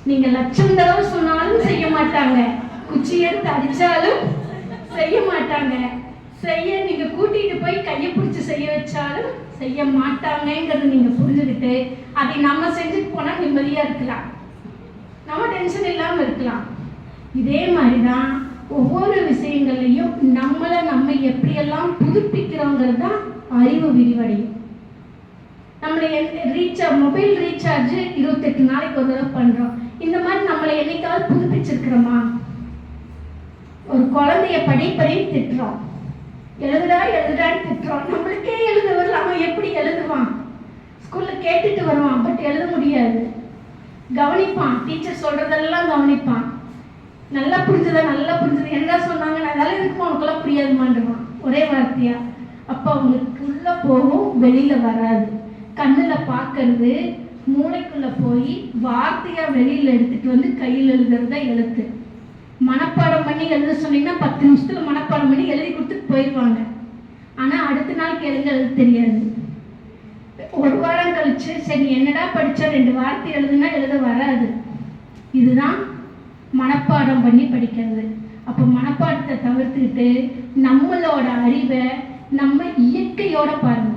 நீங்க லட்சம் தடவை சொன்னாலும் செய்ய மாட்டாங்க. குச்சி எடுத்து அடிச்சாலும் செய்ய மாட்டாங்க. நீங்க கூட்டிட்டு போய் கையை பிடிச்சி செய்ய வச்சாலும் செய்ய மாட்டாங்கிறது நீங்க புரிஞ்சுக்கிட்டு அதை நம்ம செஞ்சுட்டு போனா நிம்மதியா இருக்கலாம், நம்ம டென்ஷன் இல்லாம இருக்கலாம். இதே மாதிரிதான் ஒவ்வொரு விஷயங்கள்லையும் நம்ம எப்படியெல்லாம் புதுப்பிக்கிறோங்கிறது தான் அறிவு விரிவடையும். நம்மளை மொபைல் ரீசார்ஜ் 28 நாளைக்கு ஒரு தடவை பண்றோம். இந்த மாதிரி நம்மளை என்னைக்காவது புதுப்பிச்சிருக்கிறோமா? ஒரு குழந்தைய படிப்படின்னு திட்டுறோம், எழுதுடான்னு திட்டுறோம். நம்மளுக்கே எழுத வரல, அவன் எப்படி எழுதுவான்? ஸ்கூல்ல கேட்டுட்டு வருவான், பட் எழுத முடியாது. கவனிப்பான், டீச்சர் சொல்றதெல்லாம் கவனிப்பான். நல்லா புரிஞ்சது என்ன சொன்னாங்க, நான் அதெல்லாம் இருக்குமா உனக்கெல்லாம் புரியாதுமான்றான் ஒரே வார்த்தையா. அப்ப அவங்களுக்குள்ள போகும், வெளியில வராது. கண்ணுல பாக்குறது மூளைக்குள்ள போய் வார்த்தையா வெளியில எடுத்துட்டு வந்து கையில் எழுதுறதா எழுத்து. மனப்பாடம் பண்ணி எழுத சொன்னீங்கன்னா 10 நிமிஷத்துல மனப்பாடம் பண்ணி எழுதி கொடுத்துட்டு போயிடுவாங்க. ஆனா அடுத்த நாள் கேளுங்க, எழுத தெரியாது. ஒரு வாரம் கழிச்சு சரி என்னடா படிச்சா 2 வார்த்தை எழுதுனா எழுத வராது. இதுதான் மனப்பாடம் பண்ணி படிக்கிறது. அப்ப மனப்பாடத்தை தவிர்த்துக்கிட்டு நம்மளோட அறிவை நம்ம இயற்கையோட பாருங்க.